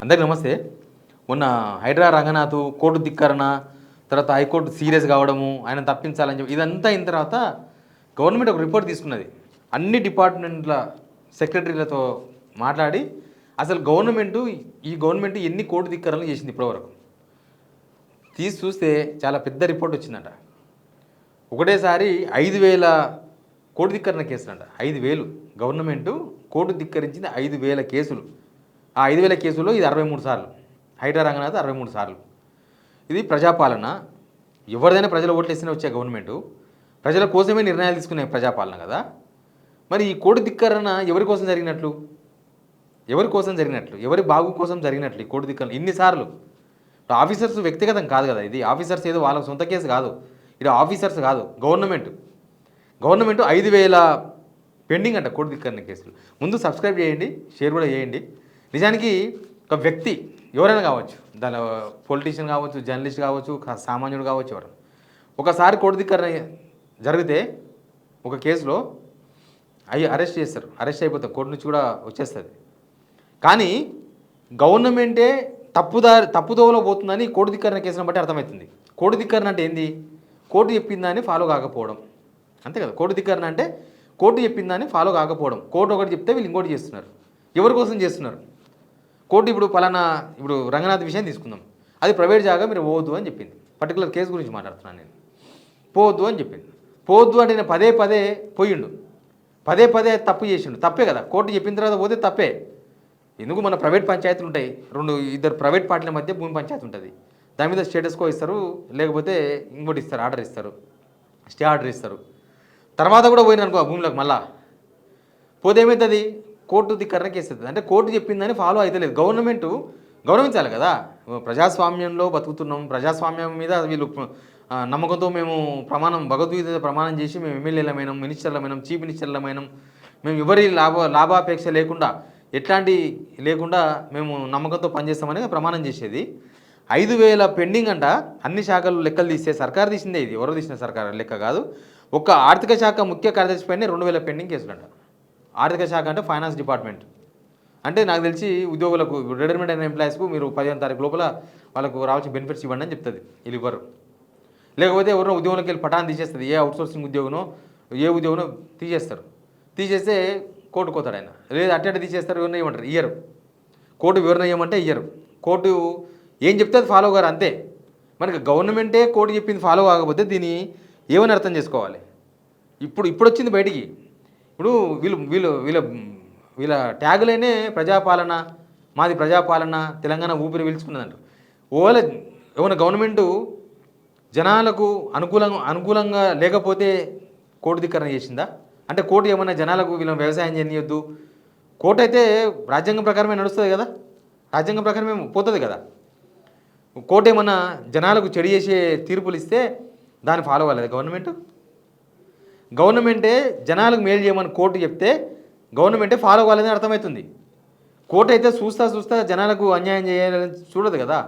అందరికీ నమస్తే. మొన్న హైడ్రా రంగనాథ్ కోర్టు ధిక్కరణ, తర్వాత హైకోర్టు సీరియస్ కావడము, ఆయన తప్పించాలని చెప్పి ఇదంతా అయిన తర్వాత గవర్నమెంట్ ఒక రిపోర్ట్ తీసుకున్నది. అన్ని డిపార్ట్మెంట్ల సెక్రటరీలతో మాట్లాడి అసలు ఈ గవర్నమెంట్ ఎన్ని కోర్టు ధిక్కరణలు చేసింది ఇప్పటివరకు తీసి చూస్తే చాలా పెద్ద రిపోర్ట్ వచ్చిందంట. ఒకటేసారి 5,000 కోర్టు ధిక్కరణ కేసులు అంట. 5,000 గవర్నమెంటు కోర్టు ధిక్కరించింది 5,000 కేసులు. ఆ 5,000 కేసుల్లో ఇది 63 సార్లు. హైడ్రా రంగనాథ్ 63 సార్లు. ఇది ప్రజాపాలన. ఎవరిదైనా ప్రజల ఓట్లు వేస్తేనే వచ్చే గవర్నమెంటు, ప్రజల కోసమే నిర్ణయాలు తీసుకునే ప్రజాపాలన కదా. మరి ఈ కోర్టు ధిక్కరణ ఎవరి కోసం జరిగినట్లు, ఎవరి బాగు కోసం జరిగినట్లు ఈ కోర్టు ధిక్కరణ ఇన్నిసార్లు? ఆఫీసర్స్ వ్యక్తిగతం కాదు కదా, ఇది ఆఫీసర్స్ ఏదో వాళ్ళ సొంత కేసు కాదు, ఇది ఆఫీసర్స్ కాదు, గవర్నమెంట్ 5,000 పెండింగ్ అంట కోర్టు ధిక్కరణ కేసులు. ముందు సబ్స్క్రైబ్ చేయండి, షేర్ కూడా చేయండి. నిజానికి ఒక వ్యక్తి ఎవరైనా కావచ్చు, దాని పొలిటీషియన్ కావచ్చు, జర్నలిస్ట్ కావచ్చు, సామాన్యుడు కావచ్చు, ఎవరు ఒకసారి కోర్టు ధిక్కరణ జరిగితే ఒక కేసులో అరెస్ట్ చేస్తారు, అరెస్ట్ అయిపోతాం, కోర్టు నుంచి కూడా వచ్చేస్తుంది. కానీ గవర్నమెంటే తప్పుదోవలో పోతుందని కోర్టు ధిక్కరణ కేసును బట్టి అర్థమవుతుంది. కోర్టు ధిక్కరణ అంటే ఏంది? కోర్టు చెప్పిందని ఫాలో కాకపోవడం, అంతే కదా. కోర్టు ధిక్కరణ అంటే కోర్టు చెప్పిందని ఫాలో కాకపోవడం. కోర్టు ఒకటి చెప్తే వీళ్ళు ఇంకోటి చేస్తున్నారు. ఎవరి కోసం చేస్తున్నారు? కోర్టు ఇప్పుడు రంగనాథ్ విషయం తీసుకుందాం. అది ప్రైవేట్ జాగా, మీరు పోవద్దు అని చెప్పింది. పర్టికులర్ కేసు గురించి మాట్లాడుతున్నాను నేను. పోవద్దు అని చెప్పింది. పోవద్దు అంటే నేను పదే పోయిండు, పదే తప్పు చేసిండు. తప్పే కదా, కోర్టు చెప్పిన తర్వాత పోతే తప్పే. ఎందుకు మన ప్రైవేట్ పంచాయతీలు ఉంటాయి, ఇద్దరు ప్రైవేట్ పార్టీల మధ్య భూమి పంచాయతీ ఉంటుంది. దాని మీద స్టేటస్కో ఇస్తారు, లేకపోతే ఇంకోటి ఇస్తారు, ఆర్డర్ ఇస్తారు, స్టే ఆర్డర్ ఇస్తారు. తర్వాత కూడా పోయిననుకో ఆ భూమిలోకి మళ్ళా పోతే ఏమవుతుంది? కోర్టు ధిక్కరణ కేసు అవుతుంది. అంటే కోర్టు చెప్పిందని ఫాలో అవుతలేదు. గౌరవించాలి కదా. ప్రజాస్వామ్యంలో బతుకుతున్నాం, ప్రజాస్వామ్యం మీద వీళ్ళు నమ్మకంతో మేము భగవద్గీత ప్రమాణం చేసి మేము ఎమ్మెల్యేలమైనాం, మినిస్టర్లమైనాం, చీఫ్ మినిస్టర్లమైనాం. మేము ఎవరి లాభాపేక్ష లేకుండా, ఎట్లాంటి లేకుండా మేము నమ్మకంతో పనిచేస్తామని ప్రమాణం చేసేది. 5,000 పెండింగ్ అంట. అన్ని శాఖలు లెక్కలు తీస్తే సర్కారు తీసిందే, ఇది ఎవరు తీసిన సర్కారు లెక్క కాదు. ఒక ఆర్థిక శాఖ ముఖ్య కార్యదర్శి పైన 2,000 పెండింగ్ కేసులు అంట. ఆర్థిక శాఖ అంటే ఫైనాన్స్ డిపార్ట్మెంట్. అంటే నాకు తెలిసి ఉద్యోగులకు, రిటైర్మెంట్ అయిన ఎంప్లాయీస్కు మీరు 15వ తారీఖు లోపల వాళ్ళకు రావాల్సిన బెనిఫిట్స్ ఇవ్వండి అని చెప్తుంది. వీళ్ళు ఇవ్వరు. లేకపోతే ఎవరో ఉద్యోగంలోకి వెళ్ళి పటాన్ని తీసేస్తుంది. ఏ అవుట్సోర్సింగ్ ఉద్యోగనో తీసేస్తే కోర్టు కోతాడు ఆయన. లేదు అట్టేట తీసేస్తారు, వివరణ ఇవ్వమంటారు, ఇయ్యరు. కోర్టు వివరణ ఇవ్వమంటే ఇయ్యరు. కోర్టు ఏం చెప్తే అది ఫాలో కారు, అంతే. మనకి గవర్నమెంటే కోర్టు చెప్పింది ఫాలో కాకపోతే దీన్ని ఏమని అర్థం చేసుకోవాలి? ఇప్పుడు వచ్చింది బయటికి. ఇప్పుడు వీళ్ళ ట్యాగులైనే ప్రజాపాలన, మాది ప్రజాపాలన, తెలంగాణ ఊపిరి పీల్చుకున్నదంట. ఏమైనా గవర్నమెంటు జనాలకు అనుకూలంగా లేకపోతే కోర్టు ధిక్కరణ చేసిందా? అంటే కోర్టు ఏమన్నా జనాలకు వీళ్ళని వ్యవసాయం చేయనియొద్దు, కోర్టు అయితే రాజ్యాంగం ప్రకారమే నడుస్తుంది కదా, రాజ్యాంగం ప్రకారమే పోతుంది కదా. కోర్టు ఏమన్నా జనాలకు చెడు చేసే తీర్పులు ఇస్తే దాన్ని ఫాలో అవ్వలేదు గవర్నమెంటే జనాలకు మేలు చేయమని కోర్టు చెప్తే గవర్నమెంటే ఫాలో అవ్వాలని అర్థమవుతుంది. కోర్టు అయితే చూస్తా జనాలకు అన్యాయం చేయాలని చూడదు కదా.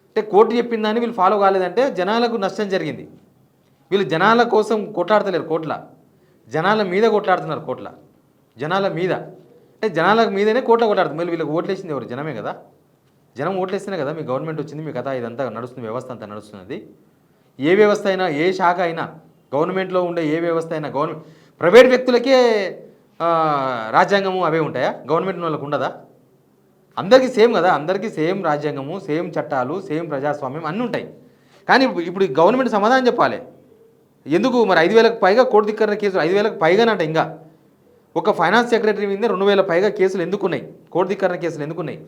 అంటే కోర్టు చెప్పిందని వీళ్ళు ఫాలో కాలేదంటే జనాలకు నష్టం జరిగింది. వీళ్ళు జనాల కోసం కొట్లాడతలేరు కోట్ల, జనాల మీద కొట్లాడుతున్నారు కోట్ల, జనాల మీద. అంటే జనాల మీదనే కోట్ల కొట్లాడుతుంది. మళ్ళీ వీళ్ళకి ఓట్లేసింది ఎవరు? జనమే కదా. జనం ఓట్లేస్తేనే కదా మీ గవర్నమెంట్ వచ్చింది, మీ కథ ఇదంతా నడుస్తుంది, వ్యవస్థ అంతా నడుస్తున్నది. ఏ వ్యవస్థ అయినా, ఏ శాఖ అయినా, గవర్నమెంట్లో ఉండే ఏ వ్యవస్థ అయినా, ప్రైవేట్ వ్యక్తులకే రాజ్యాంగము అవే ఉంటాయా? గవర్నమెంట్ వాళ్ళకు ఉండదా? అందరికీ సేమ్ కదా, అందరికీ సేమ్ రాజ్యాంగము, సేమ్ చట్టాలు, సేమ్ ప్రజాస్వామ్యం అన్నీ ఉంటాయి. కానీ ఇప్పుడు గవర్నమెంట్ సమాధానం చెప్పాలి. ఎందుకు మరి 5,000కు పైగా కోర్టు ధిక్కరణ కేసులు, 5,000కు పైగానంట. ఇంకా ఒక ఫైనాన్స్ సెక్రటరీ మీద 2,000 పైగా కేసులు ఎందుకున్నాయి, కోర్టు ధిక్కరణ కేసులు ఎందుకున్నాయి?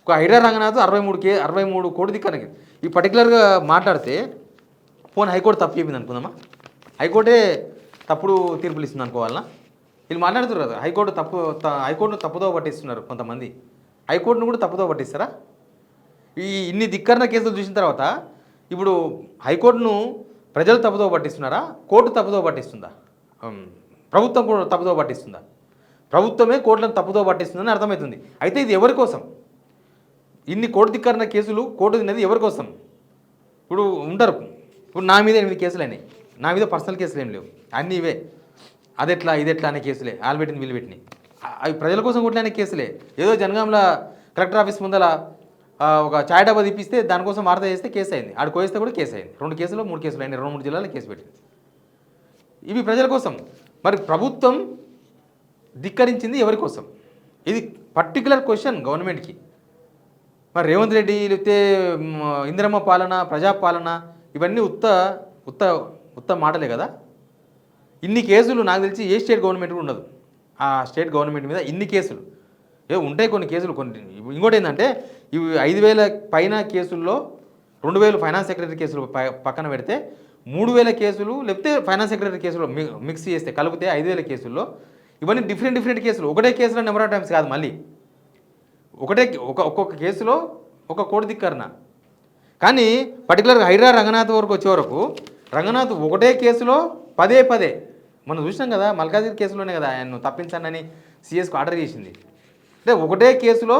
ఒక హైడ్రా రంగనాథ్ 63 కోర్టు ధిక్కరణ కేసు. ఈ పర్టికులర్గా మాట్లాడితే పోనీ హైకోర్టు తప్పు చెప్పింది అనుకుందామా? హైకోర్టే తప్పుడు తీర్పులు ఇస్తుంది అనుకోవాలన్నా? వీళ్ళు మాట్లాడుతున్నారు కదా, హైకోర్టును తప్పుదో పట్టిస్తున్నారు కొంతమంది. హైకోర్టును కూడా తప్పుదో పట్టిస్తారా? ఇన్ని ధిక్కరణ కేసులు చూసిన తర్వాత ఇప్పుడు హైకోర్టును ప్రజలు తప్పుదో పట్టిస్తున్నారా, కోర్టు తప్పుదో పట్టిస్తుందా, ప్రభుత్వం కూడా తప్పుదో పట్టిస్తుందా? ప్రభుత్వమే కోర్టులను తప్పుదో పట్టిస్తుందని అర్థమవుతుంది. అయితే ఇది ఎవరి కోసం? ఇన్ని కోర్టు ధిక్కరణ కేసులు కోర్టు తిన్నది ఎవరి కోసం? ఇప్పుడు ఉంటారు, ఇప్పుడు నా మీద 8 కేసులు అయినాయి, నా మీద పర్సనల్ కేసులు ఏం లేవు, అన్నీ ఇవే. అదెట్లా ఇదెట్లా అనే కేసులే, వాళ్ళు పెట్టింది వీళ్ళు పెట్టినాయి. అవి ప్రజల కోసం కొట్లానే కేసులే. ఏదో జనగాంలో కలెక్టర్ ఆఫీస్ ముందల ఒక ఛాయ్ డబ్బా తీపిస్తే దానికోసం వార్త చేస్తే కేసు అయింది, ఆడు కోయిస్తే కూడా కేసు అయింది. 2 కేసులు 3 కేసులు అయినాయి, 2-3 జిల్లాలో కేసు పెట్టింది. ఇవి ప్రజల కోసం. మరి ప్రభుత్వం ధిక్కరించింది ఎవరి కోసం? ఇది పర్టికులర్ క్వశ్చన్ గవర్నమెంట్కి. మరి రేవంత్ రెడ్డి లేకపోతే ఇందిరమ్మ పాలన, ప్రజాపాలన ఇవన్నీ ఉత్త ఉత్త ఉత్త మాటలే కదా. ఇన్ని కేసులు నాకు తెలిసి ఏ స్టేట్ గవర్నమెంట్ కూడా ఉండదు. ఆ స్టేట్ గవర్నమెంట్ మీద ఇన్ని కేసులు ఉంటాయి. కొన్ని కేసులు కొన్ని ఇంకోటి ఏంటంటే ఇవి 5,000 పైన కేసుల్లో 2,000 ఫైనాన్స్ సెక్రటరీ కేసులు పక్కన పెడితే 3,000 కేసులు లేకపోతే ఫైనాన్స్ సెక్రటరీ కేసులు మిక్స్ చేస్తే కలిపితే 5,000 కేసుల్లో ఇవన్నీ డిఫరెంట్ కేసులు. ఒకటే కేసులో నెంబర్ ఆఫ్ టైమ్స్ కాదు, మళ్ళీ ఒక్కొక్క కేసులో ఒక కోటి ధిక్కరణ. కానీ పర్టికులర్గా హైడ్రా రంగనాథ్ వరకు వచ్చే వరకు రంగనాథ్ ఒకటే కేసులో పదే మనం చూసినాం కదా, మల్కాజిగిరి కేసులోనే కదా ఆయన తప్పించానని సిఎస్కు ఆర్డర్ చేసింది. అంటే ఒకటే కేసులో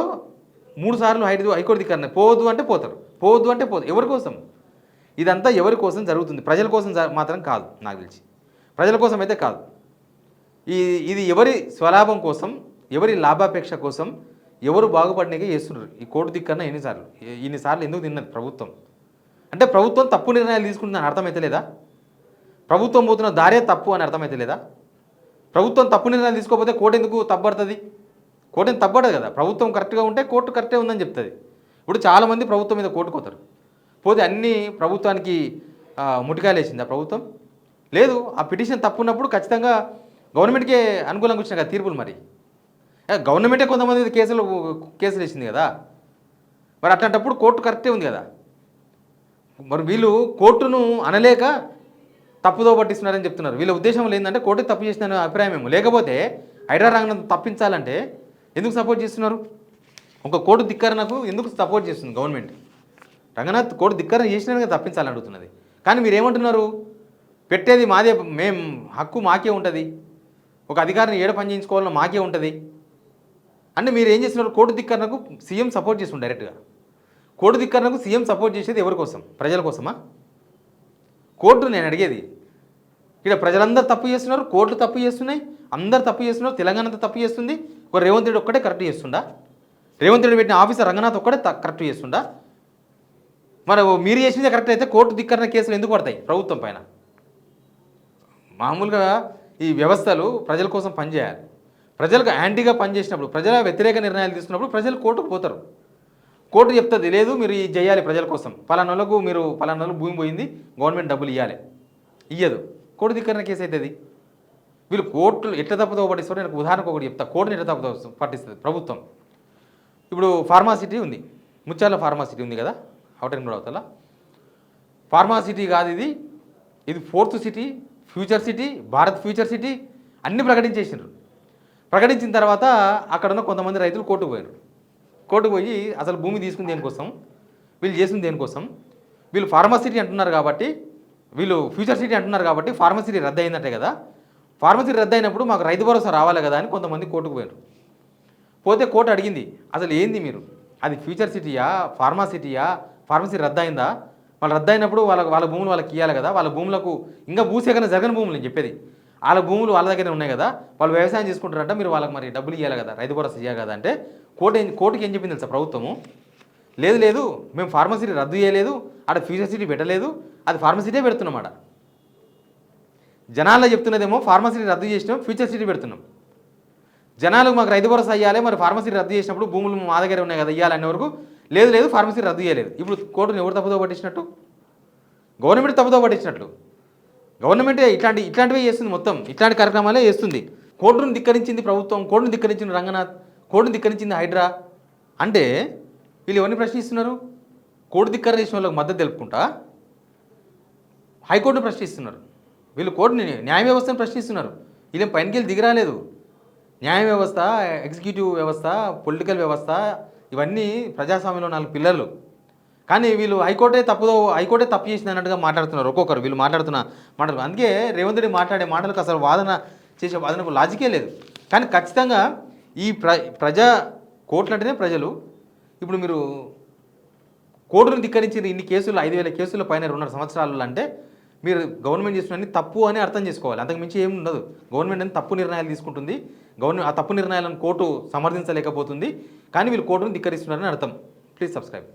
3 సార్లు హైకోర్టు ధిక్కరణ. పోవద్దు అంటే పోతారు, పోవద్దు అంటే పోదు. ఎవరి కోసం ఇదంతా? ఎవరి కోసం జరుగుతుంది? ప్రజల కోసం మాత్రం కాదు, నాకు తెలిసి ప్రజల కోసం అయితే కాదు. ఇది ఎవరి స్వలాభం కోసం, ఎవరి లాభాపేక్ష కోసం, ఎవరు బాగుపడినాకే చేస్తున్నారు ఈ కోర్టు ధిక్కరణ. ఇన్నిసార్లు ఎందుకు తిన్నది ప్రభుత్వం? అంటే ప్రభుత్వం తప్పు నిర్ణయాలు తీసుకుంటుందని అర్థమైతే లేదా? ప్రభుత్వం పోతున్న దారే తప్పు అని అర్థమైతే లేదా? ప్రభుత్వం తప్పు నిర్ణయాలు తీసుకోకపోతే కోర్టు ఎందుకు తప్పబడుతుంది? కోర్టు ఎందుకు తప్పబడదు కదా. ప్రభుత్వం కరెక్ట్గా ఉంటే కోర్టు కరెక్టే ఉందని చెప్తుంది. ఇప్పుడు చాలామంది ప్రభుత్వం మీద కోర్టుకోతారు, పోతే అన్నీ ప్రభుత్వానికి ముటికాయలు వేసింది ఆ ప్రభుత్వం. లేదు, ఆ పిటిషన్ తప్పు ఉన్నప్పుడు ఖచ్చితంగా గవర్నమెంట్కే అనుకూలంగా వచ్చినాయి కదా తీర్పులు. మరి గవర్నమెంటే కొంతమంది కేసులు వేసింది కదా. మరి అట్లాంటప్పుడు కోర్టు కరెక్టే ఉంది కదా. మరి వీళ్ళు కోర్టును అనలేక తప్పుదో పట్టిస్తున్నారని చెప్తున్నారు. వీళ్ళ ఉద్దేశం ఏంటంటే కోర్టు తప్పు చేసిన అభిప్రాయం ఏమో. లేకపోతే హైడ్రా రంగనాథ్ తప్పించాలంటే ఎందుకు సపోర్ట్ చేస్తున్నారు? ఒక కోర్టు ధిక్కరణకు ఎందుకు సపోర్ట్ చేస్తుంది గవర్నమెంట్? రంగనాథ్ కోర్టు ధిక్కరణ చేసినా తప్పించాలని అడుగుతున్నది. కానీ మీరు ఏమంటున్నారు? పెట్టేది మాదే, హక్కు మాకే ఉంటుంది, ఒక అధికారిని ఏడ పని చేయించుకోవాలన్నా మాకే ఉంటుంది అంటే మీరు ఏం చేస్తున్నారు? కోర్టు ధిక్కరణకు సీఎం సపోర్ట్ చేస్తుంది డైరెక్ట్గా. కోర్టు ధిక్కరణకు సీఎం సపోర్ట్ చేసేది ఎవరి కోసం? ప్రజల కోసమా? కోర్టు నేను అడిగేది, ఇక్కడ ప్రజలందరూ తప్పు చేస్తున్నారు, కోర్టులు తప్పు చేస్తున్నాయి, అందరు తప్పు చేస్తున్నారు, తెలంగాణ అంతా తప్పు చేస్తుంది. ఒక రేవంత్ రెడ్డి ఒక్కటే కరెక్ట్ చేస్తుండా? రేవంత్ రెడ్డి పెట్టిన ఆఫీసర్ రంగనాథ్ ఒక్కడే కరెక్ట్ చేస్తుండా? మరి మీరు చేసిందే కరెక్ట్ అయితే కోర్టు ధిక్కరణ కేసులు ఎందుకు పడతాయి ప్రభుత్వం పైన? మామూలుగా ఈ వ్యవస్థలు ప్రజల కోసం పనిచేయాలి. ప్రజలకు యాంటీగా పనిచేసినప్పుడు, ప్రజల వ్యతిరేక నిర్ణయాలు తీసుకున్నప్పుడు ప్రజలు కోర్టుకు పోతారు. కోర్టు చెప్తుంది, లేదు మీరు ఇది చేయాలి ప్రజల కోసం, పలానాలకు మీరు పలానాలు భూమి పోయింది, గవర్నమెంట్ డబ్బులు ఇయ్యదు, కోర్టు ధిక్కరణ కేసు అవుతుంది. వీళ్ళు కోర్టులు ఎట్లా తప్పుదో పట్టిస్తారు? నేను ఉదాహరణకు ఒకటి చెప్తా, కోర్టుని ఎట్లా తప్పుదో పట్టిస్తుంది ప్రభుత్వం. ఇప్పుడు ఫార్మాసిటీ ఉంది, ముత్యాల ఫార్మాసిటీ ఉంది కదా అవుటర్ రింగ్ రోడ్ అవతల. ఫార్మాసిటీ కాదు ఇది, ఇది 4th city, future city, Bharat future city అన్నీ ప్రకటించేసినారు. ప్రకటించిన తర్వాత అక్కడ ఉన్న కొంతమంది రైతులు కోర్టుకు పోయారు. కోర్టుకు పోయి అసలు భూమి తీసుకుంది దేనికోసం, వీళ్ళు చేసింది దేనికోసం, వీళ్ళు ఫార్మాసిటీ అంటున్నారు కాబట్టి, వీళ్ళు ఫ్యూచర్ సిటీ అంటున్నారు కాబట్టి ఫార్మసిటీ రద్దు అయిందంటే కదా. ఫార్మసిటీ రద్దు అయినప్పుడు మాకు రైతు భరోసా రావాలి కదా అని కొంతమంది కోర్టుకు పోయారు. పోతే కోర్టు అడిగింది, అసలు ఏంది మీరు, అది ఫ్యూచర్ సిటీయా ఫార్మాసిటీయా, ఫార్మసీ రద్దు అయిందా? వాళ్ళు రద్దు అయినప్పుడు వాళ్ళ భూములు వాళ్ళకి ఇవ్వాలి కదా. వాళ్ళ భూములకు ఇంకా భూసేకరణ జరగని భూములు నేను చెప్పేది, వాళ్ళ భూములు వాళ్ళ దగ్గరే ఉన్నాయి కదా, వాళ్ళు వ్యవసాయం చేసుకుంటారంట, మీరు వాళ్ళకి మరి డబ్బులు ఇవ్వాలి కదా, రైతు భరోసా ఇవ్వాలి కదా అంటే కోర్టుకి ఏం చెప్పింది తెలుసా ప్రభుత్వము? లేదు మేము ఫార్మసిటీ రద్దు చేయలేదు, ఆడ ఫ్యూచర్ సిటీ పెట్టలేదు, అది ఫార్మసిటీ పెడుతున్నామాట. జనాల్లో చెప్తున్నదేమో ఫార్మసిటీ రద్దు చేసినాం, ఫ్యూచర్ సిటీ పెడుతున్నాం. జనాలకు మాకు రైతు భరోసా ఇవ్వాలి, మరి ఫార్మసిటీ రద్దు చేసినప్పుడు భూములు మా దగ్గర ఉన్నాయి కదా ఇవ్వాలనే వరకు లేదు ఫార్మసిటీ రద్దు చేయలేదు. ఇప్పుడు కోర్టును ఎవరు తప్పుదో పట్టించినట్టు? గవర్నమెంట్ తప్పుదో పట్టించినట్లు. గవర్నమెంటే ఇట్లాంటివే చేస్తుంది, మొత్తం ఇట్లాంటి కార్యక్రమాలే చేస్తుంది. కోర్టును ధిక్కరించింది ప్రభుత్వం, కోర్టును ధిక్కరించింది రంగనాథ్, కోర్టును ధిక్కరించింది హైడ్రా. అంటే వీళ్ళు ఎవరిని ప్రశ్నిస్తున్నారు? కోర్టు ధిక్కరణ చేసిన వాళ్ళకి మద్దతు తెలుపుకుంటా హైకోర్టును ప్రశ్నిస్తున్నారు. వీళ్ళు కోర్టుని, న్యాయ వ్యవస్థను ప్రశ్నిస్తున్నారు. వీళ్ళేం పైనకి వెళ్ళి దిగిరాలేదు. న్యాయ వ్యవస్థ, ఎగ్జిక్యూటివ్ వ్యవస్థ, పొలిటికల్ వ్యవస్థ ఇవన్నీ ప్రజాస్వామ్యంలో 4 పిల్లర్లు. కానీ వీళ్ళు హైకోర్టే తప్పు చేసింది అన్నట్టుగా మాట్లాడుతున్నారు ఒక్కొక్కరు. వీళ్ళు మాట్లాడుతున్న మాటలు, అందుకే రేవంత్ రెడ్డి మాట్లాడే మాటలకు అసలు వాదనకు లాజికే లేదు. కానీ ఖచ్చితంగా ఈ ప్రజా కోర్టులు అంటేనే ప్రజలు. ఇప్పుడు మీరు కోర్టును ధిక్కరించిన ఇన్ని కేసులు 5,000 కేసుల పైన 2.5 సంవత్సరాలు అంటే మీరు గవర్నమెంట్ చేస్తున్న తప్పు అని అర్థం చేసుకోవాలి. అంతకు మించి ఏమి ఉండదు. గవర్నమెంట్ అని తప్పు నిర్ణయాలు తీసుకుంటుంది. ఆ తప్పు నిర్ణయాలను కోర్టు సమర్థించలేకపోతుంది. కానీ వీళ్ళు కోర్టును ధిక్కరిస్తున్నారని అర్థం. Please subscribe.